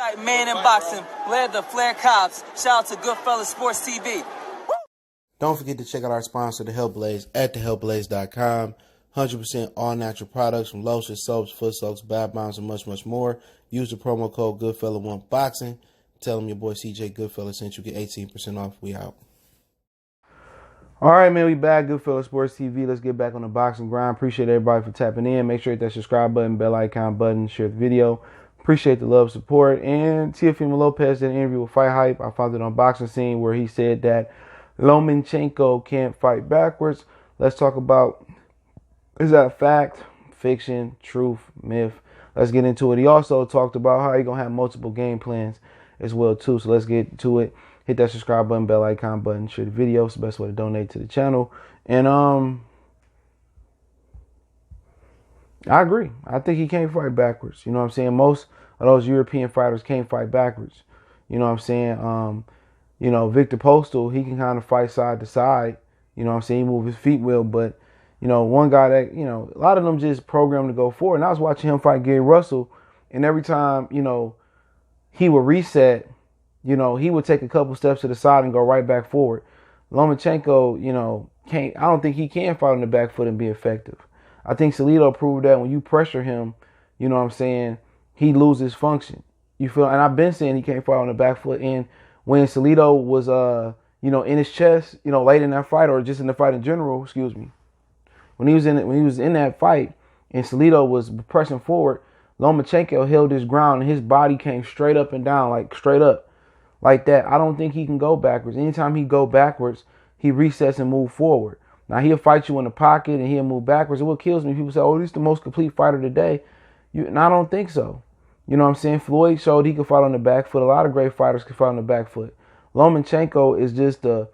Fight man in boxing, led the Flair Cops. Shout out to Goodfellas Sports TV. Don't forget to check out our sponsor, The Health Blaze, at thehealthblaze.com. 100% all natural products from lotions, soaps, foot soaks, bath bombs, and much, much more. Use the promo code Goodfella1Boxing. Tell them your boy CJ Goodfella sent you. Get 18% off. We out. All right, man, we back. Goodfellas Sports TV. Let's get back on the boxing grind. Appreciate everybody for tapping in. Make sure you hit that subscribe button, bell icon button, share the video. Appreciate the love, support. And Teofimo Lopez did an interview with Fight Hype. I found it on Boxing Scene where he said that Lomachenko can't fight backwards. Let's talk about, is that a fact, fiction, truth, myth? Let's get into it. He also talked about how he's going to have multiple game plans as well, too. So let's get to it. Hit that subscribe button, bell icon button, share the video. It's the best way to donate to the channel. And I agree. I think he can't fight backwards. You know what I'm saying? Most of those European fighters can't fight backwards. You know what I'm saying? You know, Victor Postal, he can kind of fight side to side. You know what I'm saying? He move his feet well, but, you know, one guy that, you know, a lot of them just programmed to go forward. And I was watching him fight Gary Russell, and every time, you know, he would reset, you know, he would take a couple steps to the side and go right back forward. Lomachenko, you know, I don't think he can fight on the back foot and be effective. I think Salido proved that when you pressure him, you know what I'm saying, he loses function. You feel, and I've been saying he can't fight on the back foot. And when Salido was, you know, in his chest, you know, late in that fight, or just in the fight in general, excuse me, when he was in that fight and Salido was pressing forward, Lomachenko held his ground and his body came straight up and down, like straight up, like that. I don't think he can go backwards. Anytime he go backwards, he resets and move forward. Now he'll fight you in the pocket and he'll move backwards. And what kills me, people say, "Oh, he's the most complete fighter today." And I don't think so. You know what I'm saying? Floyd showed he could fight on the back foot. A lot of great fighters can fight on the back foot. Lomachenko is just a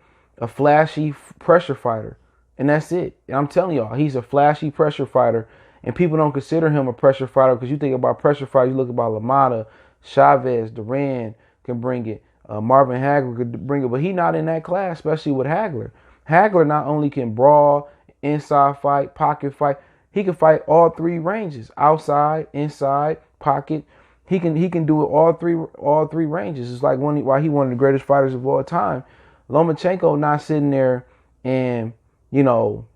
flashy pressure fighter. And that's it. And I'm telling y'all, he's a flashy pressure fighter. And people don't consider him a pressure fighter because you think about pressure fighters, you look about LaMotta, Chavez, Duran can bring it. Marvin Hagler could bring it. But he's not in that class, especially with Hagler. Hagler not only can brawl, inside fight, pocket fight, he can fight all three ranges. Outside, inside, pocket. He can do it all three ranges. It's like why he one of the greatest fighters of all time. Lomachenko not sitting there and, you know,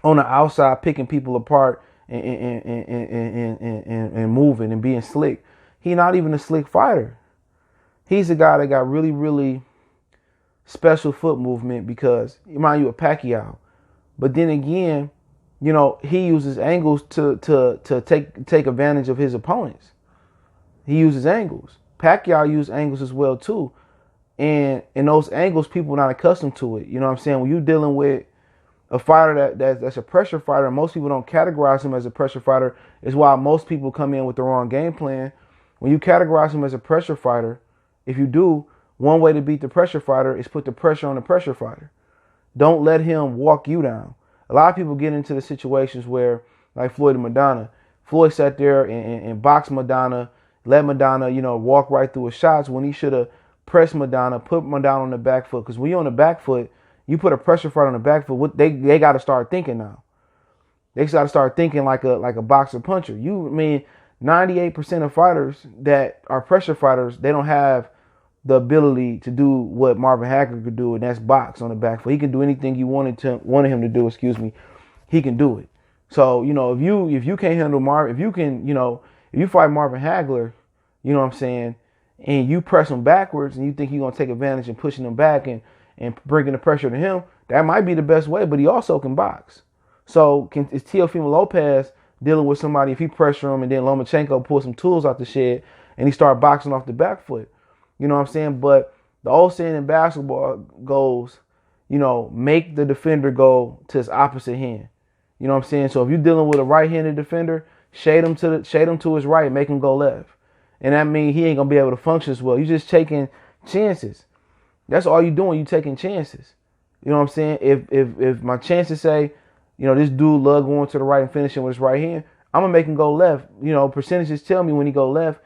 on the outside picking people apart and moving and being slick. He's not even a slick fighter. He's a guy that got really, really special foot movement because, mind you, a Pacquiao. But then again, you know, he uses angles to take advantage of his opponents. He uses angles. Pacquiao used angles as well too. And in those angles, people are not accustomed to it. You know what I'm saying? When you're dealing with a fighter that's a pressure fighter, and most people don't categorize him as a pressure fighter, is why most people come in with the wrong game plan. When you categorize him as a pressure fighter, if you do, one way to beat the pressure fighter is put the pressure on the pressure fighter. Don't let him walk you down. A lot of people get into the situations where, like Floyd and Madonna, Floyd sat there and boxed Madonna, let Madonna, you know, walk right through his shots when he should have pressed Madonna, put Madonna on the back foot. Because when you're on the back foot, you put a pressure fighter on the back foot, they got to start thinking now. They got to start thinking like a boxer puncher. 98% of fighters that are pressure fighters, they don't have the ability to do what Marvin Hagler could do, and that's box on the back foot. He can do anything you wanted him to do, he can do it. So, you know, if you can't handle Marvin, if you fight Marvin Hagler, you know what I'm saying, and you press him backwards and you think you're going to take advantage and pushing him back and bringing the pressure to him, that might be the best way, but he also can box. So is Teofimo Lopez dealing with somebody, if he pressure him and then Lomachenko pulls some tools out the shed and he start boxing off the back foot? You know what I'm saying? But the old saying in basketball goes, you know, make the defender go to his opposite hand. You know what I'm saying? So if you're dealing with a right-handed defender, shade him to his right, make him go left. And that means he ain't going to be able to function as well. You're just taking chances. That's all you're doing. You're taking chances. You know what I'm saying? If my chances say, you know, this dude love going to the right and finishing with his right hand, I'm going to make him go left. You know, percentages tell me when he go left,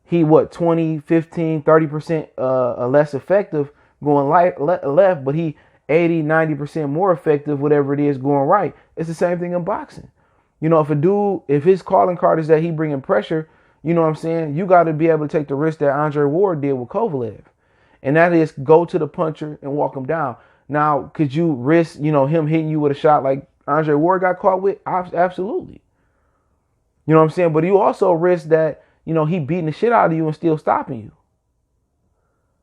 he 20, 15, 30% less effective going left, but he 80, 90% more effective, whatever it is, going right. It's the same thing in boxing. You know, if his calling card is that he bringing pressure, You know what I'm saying? You got to be able to take the risk that Andre Ward did with Kovalev. And that is go to the puncher and walk him down. Now, could you risk, him hitting you with a shot like Andre Ward got caught with? Absolutely. You know what I'm saying? But you also risk that, he beating the shit out of you and still stopping you.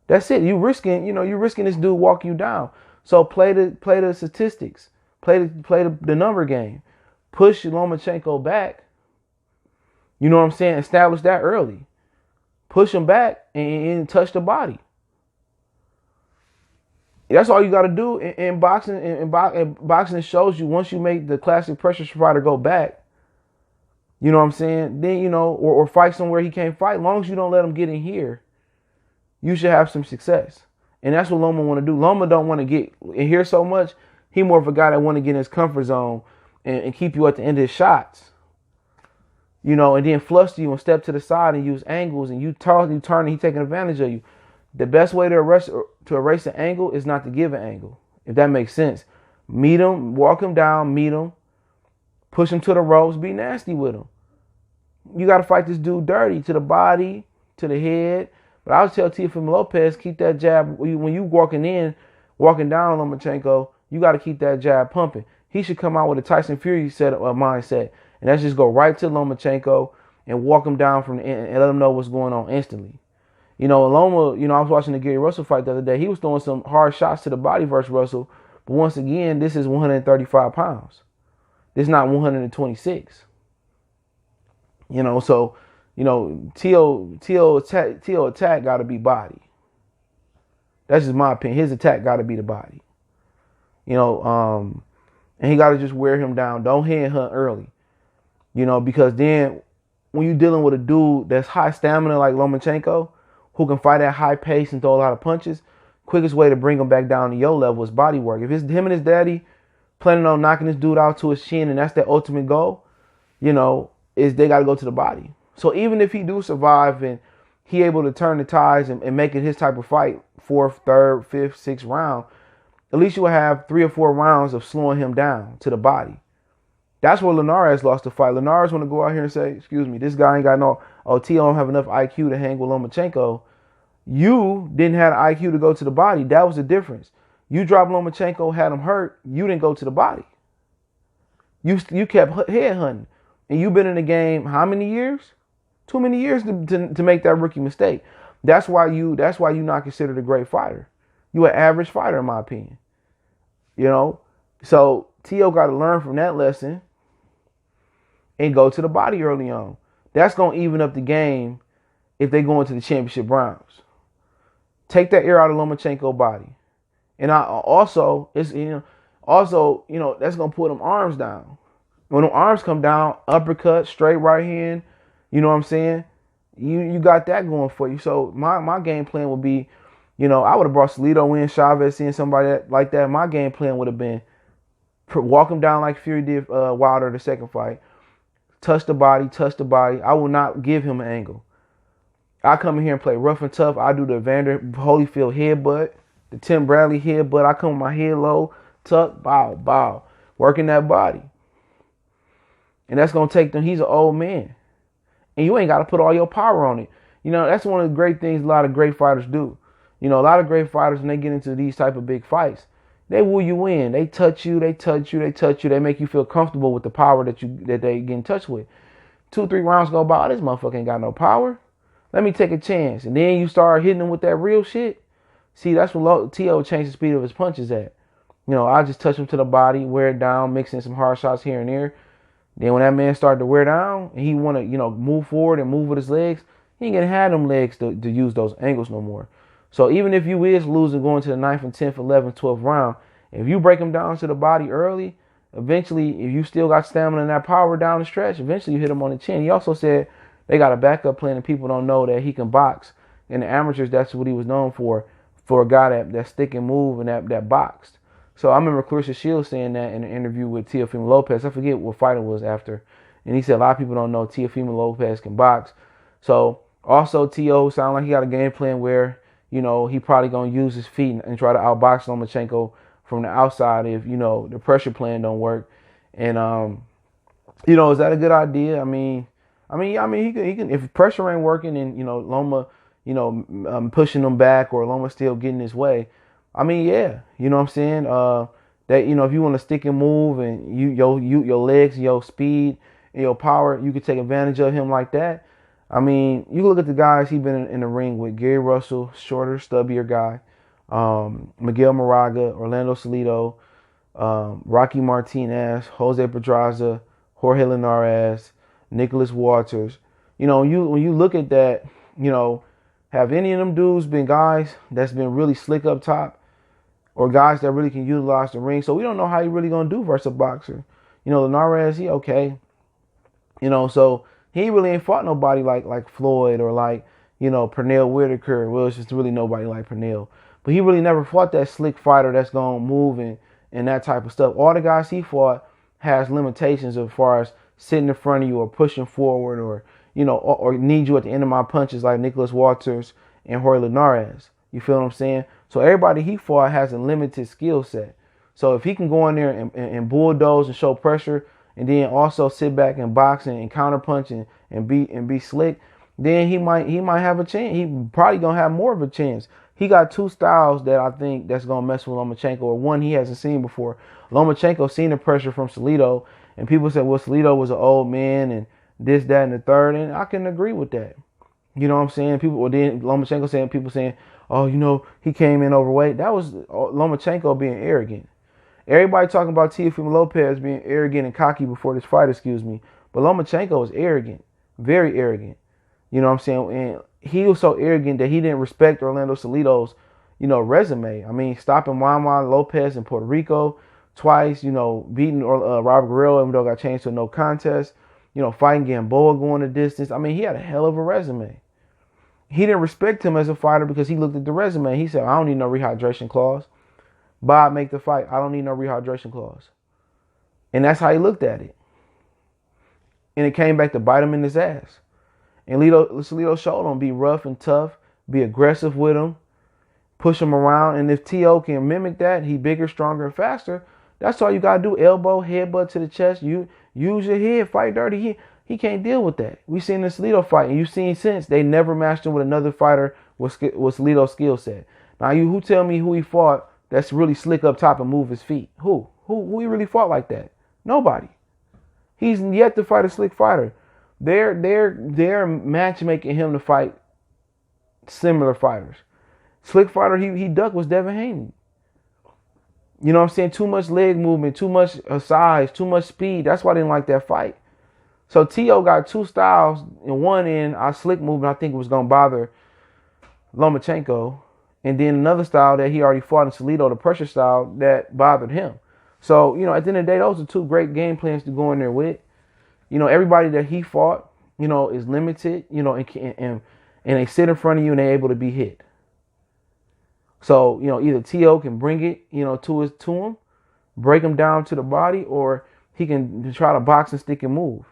That's it. You're risking this dude walking you down. So play the statistics. Play the number game. Push Lomachenko back. You know what I'm saying? Establish that early. Push him back and touch the body. That's all you got to do in boxing. In boxing shows you once you make the classic pressure fighter go back. You know what I'm saying? Then, or fight somewhere he can't fight. As long as you don't let him get in here, you should have some success. And that's what Loma want to do. Loma don't want to get in here so much. He more of a guy that want to get in his comfort zone and keep you at the end of his shots. And then fluster you and step to the side and use angles and you turn and he taking advantage of you. The best way to erase an angle is not to give an angle, if that makes sense. Meet him, walk him down, meet him, push him to the ropes, be nasty with him. You got to fight this dude dirty, to the body, to the head. But I would tell Teofimo Lopez, keep that jab. When you walking down Lomachenko, you got to keep that jab pumping. He should come out with a Tyson Fury mindset. And that's just go right to Lomachenko and walk him down from the end and let him know what's going on instantly. Loma, I was watching the Gary Russell fight the other day. He was throwing some hard shots to the body versus Russell. But once again, this is 135 pounds. This is not 126. So, Teo attack got to be body. That's just my opinion. His attack got to be the body. And he got to just wear him down. Don't head hunt early. Because then when you're dealing with a dude that's high stamina like Lomachenko, who can fight at high pace and throw a lot of punches, quickest way to bring him back down to your level is body work. If it's him and his daddy planning on knocking this dude out to his chin and that's their ultimate goal, is they got to go to the body. So even if he do survive and he able to turn the tides and make it his type of fight, 4th, 3rd, 5th, 6th round, at least you will have 3 or 4 rounds of slowing him down to the body. That's where Linares lost the fight. Linares want to go out here and say, excuse me, this guy ain't got T don't have enough IQ to hang with Lomachenko. You didn't have the IQ to go to the body. That was the difference. You dropped Lomachenko, had him hurt. You didn't go to the body. You kept head hunting. And you've been in the game how many years? Too many years to make that rookie mistake. That's why you not considered a great fighter. You an average fighter, in my opinion. So Teo got to learn from that lesson and go to the body early on. That's going to even up the game if they go into the championship rounds. Take that air out of Lomachenko's body. And that's going to put them arms down. When them arms come down, uppercut, straight right hand, you know what I'm saying? You got that going for you. So my game plan would be, I would have brought Salido in, Chavez in, somebody like that. My game plan would have been walk him down like Fury did Wilder the second fight. Touch the body. I will not give him an angle. I come in here and play rough and tough. I do the Evander Holyfield headbutt, the Tim Bradley headbutt. I come with my head low, tuck, bow, working that body. And that's going to take them. He's an old man. And you ain't got to put all your power on it. That's one of the great things a lot of great fighters do. A lot of great fighters, when they get into these type of big fights, they woo you in. They touch you. They make you feel comfortable with the power that they get in touch with. 2-3 rounds go by, this motherfucker ain't got no power. Let me take a chance. And then you start hitting them with that real shit. See, that's when T.O. changed the speed of his punches at. I just touch him to the body, wear it down, mixing some hard shots here and there. Then when that man started to wear down and he want to, move forward and move with his legs, he ain't going to have them legs to use those angles no more. So even if you is losing going to the 9th and 10th, 11th, 12th round, if you break him down to the body early, eventually, if you still got stamina and that power down the stretch, eventually you hit him on the chin. He also said they got a backup plan and people don't know that he can box. In the amateurs, that's what he was known for a guy that stick and move and that boxed. So I remember Clarissa Shields saying that in an interview with Teofimo Lopez. I forget what fight it was after. And he said a lot of people don't know Teofimo Lopez can box. So also T.O. sounded like he got a game plan where, he probably going to use his feet and try to outbox Lomachenko from the outside if, the pressure plan don't work. And, is that a good idea? I mean, He can if pressure ain't working and Loma, pushing him back or Loma still getting his way. Yeah, you know what I'm saying. That if you want to stick and move and your legs, your speed and your power, you could take advantage of him like that. You look at the guys he's been in the ring with: Gary Russell, shorter, stubbier guy, Miguel Moraga, Orlando Salido, Rocky Martinez, Jose Pedraza, Jorge Linares, Nicholas Walters. When you look at that, have any of them dudes been guys that's been really slick up top, or guys that really can utilize the ring? So we don't know how he really gonna do versus a boxer. Linares, he okay. So he really ain't fought nobody like Floyd or like Pernell Whitaker. Well, it's just really nobody like Pernell. But he really never fought that slick fighter that's gonna move and that type of stuff. All the guys he fought has limitations as far as sitting in front of you or pushing forward or or need you at the end of my punches like Nicholas Walters and Jorge Linares. You feel what I'm saying? So everybody he fought has a limited skill set. So if he can go in there and bulldoze and show pressure and then also sit back and box and counterpunch and be slick, then he might have a chance. He probably gonna have more of a chance. He got two styles that I think that's gonna mess with Lomachenko, or one he hasn't seen before. Lomachenko seen the pressure from Salido, and people said, well, Salido was an old man and this, that, and the third, and I can agree with that. You know what I'm saying? People saying, oh, he came in overweight. That was Lomachenko being arrogant. Everybody talking about Teofimo Lopez being arrogant and cocky before this fight, but Lomachenko was arrogant, very arrogant. You know what I'm saying? And he was so arrogant that he didn't respect Orlando Salido's, resume. Stopping Juan Lopez in Puerto Rico twice, beating Robert Guerrero, even though it got changed to a no contest, fighting Gamboa going the distance. He had a hell of a resume. He didn't respect him as a fighter because he looked at the resume. He said, I don't need no rehydration clause. Bob, make the fight. I don't need no rehydration clause. And that's how he looked at it. And it came back to bite him in his ass. And Salido showed him be rough and tough, be aggressive with him, push him around. And if T.O. can mimic that, he bigger, stronger, and faster, that's all you got to do. Elbow, headbutt to the chest. You use your head, fight dirty. He can't deal with that. We seen the Salido fight, and you've seen since they never matched him with another fighter with Salido's skill set. Now, who tell me who he fought that's really slick up top and move his feet? Who he really fought like that? Nobody. He's yet to fight a slick fighter. They're matchmaking him to fight similar fighters. Slick fighter he ducked was Devin Haney. You know what I'm saying? Too much leg movement, too much size, too much speed. That's why I didn't like that fight. So T.O. got two styles. In one end, our slick movement I think was going to bother Lomachenko. And then another style that he already fought in Salido, the pressure style, that bothered him. So, at the end of the day, those are two great game plans to go in there with. Everybody that he fought, is limited, and they sit in front of you and they're able to be hit. So, either T.O. can bring it, to him, break him down to the body, or he can try to box and stick and move.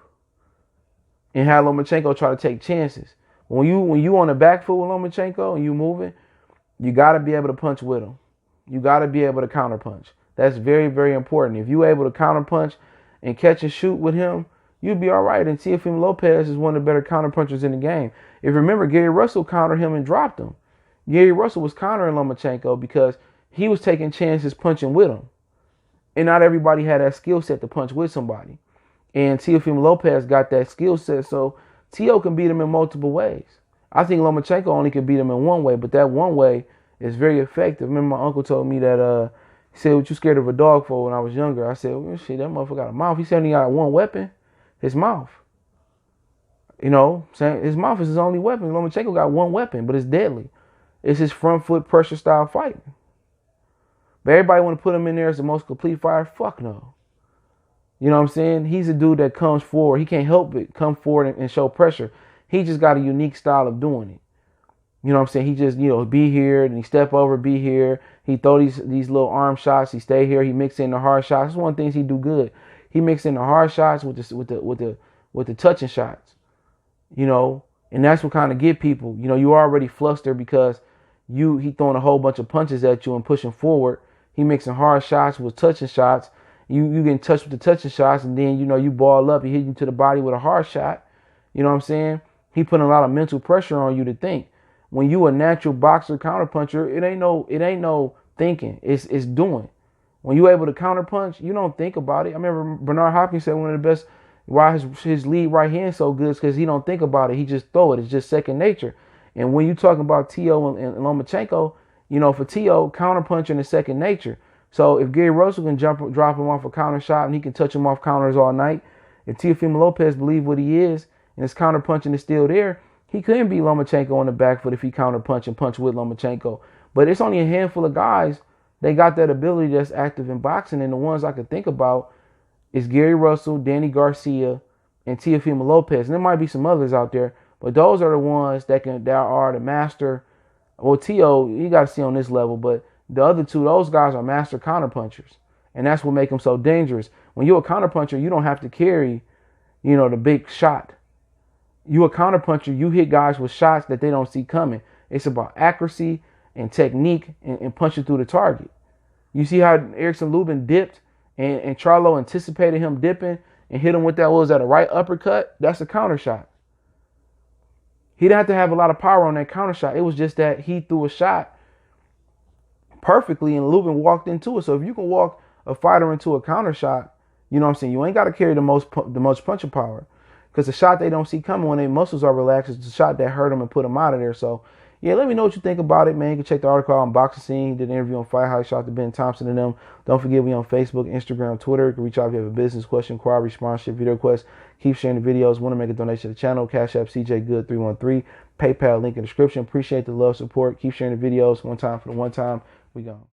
And have Lomachenko try to take chances. When you on the back foot with Lomachenko and you moving, you got to be able to punch with him. You got to be able to counter punch. That's very, very important. If you're able to counter punch and catch and shoot with him, you'll be all right. And Teofimo Lopez is one of the better counter punchers in the game. If you remember, Gary Russell countered him and dropped him. Gary Russell was countering Lomachenko because he was taking chances punching with him. And not everybody had that skill set to punch with somebody. And Teofimo Lopez got that skill set, so T.O. can beat him in multiple ways. I think Lomachenko only can beat him in one way, but that one way is very effective. Remember, my uncle told me that, he said, what you scared of a dog for when I was younger? I said, well, shit, that motherfucker got a mouth. He said he got one weapon, his mouth. Saying his mouth is his only weapon. Lomachenko got one weapon, but it's deadly. It's his front foot pressure style fighting. But everybody want to put him in there as the most complete fighter. Fuck no. You know what I'm saying? He's a dude that comes forward. He can't help but come forward and show pressure. He just got a unique style of doing it. You know what I'm saying? He just, be here, and he step over, be here. He throw these little arm shots. He stay here. He mix in the hard shots. That's one of the things he do good. He mix in the hard shots with the touching shots. And that's what kind of get people. You already flustered because he throwing a whole bunch of punches at you and pushing forward. He mixing hard shots with touching shots. You get in touch with the touching shots, and then you ball up. He hit you to the body with a hard shot. You know what I'm saying? He putting a lot of mental pressure on you to think. When you a natural boxer counterpuncher, it ain't no thinking. It's doing. When you able to counterpunch, you don't think about it. I remember Bernard Hopkins said one of the best why his lead right hand so good is because he don't think about it. He just throw it. It's just second nature. And when you talking about Teo and Lomachenko, you know, for Teo, counterpunching is second nature. So if Gary Russell can drop him off a counter shot and he can touch him off counters all night, if Teofimo Lopez believe what he is and his counterpunching is still there, he couldn't beat Lomachenko on the back foot if he counterpunch and punch with Lomachenko. But it's only a handful of guys they got that ability that's active in boxing, and the ones I could think about is Gary Russell, Danny Garcia, and Teofimo Lopez. And there might be some others out there, but those are the ones that are the master. Well, Teo, you got to see on this level, but the other two, those guys are master counterpunchers, and that's what makes them so dangerous. When you're a counterpuncher, you don't have to carry, you know, the big shot. You a counterpuncher, you hit guys with shots that they don't see coming. It's about accuracy and technique and punching through the target. You see how Erickson Lubin dipped and Charlo anticipated him dipping and hit him with that, what was that, a right uppercut? That's a counter shot. He didn't have to have a lot of power on that counter shot. It was just that he threw a shot perfectly and Lubin walked into it. So if you can walk a fighter into a counter shot, you know what I'm saying, you ain't got to carry the most punching power. Because the shot they don't see coming when their muscles are relaxed is the shot that hurt them and put them out of there. So, yeah, let me know what you think about it, man. You can check the article out on Boxing Scene. He did an interview on Fight House. Shout out to Ben Thompson and them. Don't forget, we on Facebook, Instagram, Twitter. You can reach out if you have a business question, inquiry, sponsorship, video request. Keep sharing the videos. Want to make a donation to the channel. Cash App, CJ Good 313. PayPal, link in the description. Appreciate the love, support. Keep sharing the videos. One time for the one time. We gone.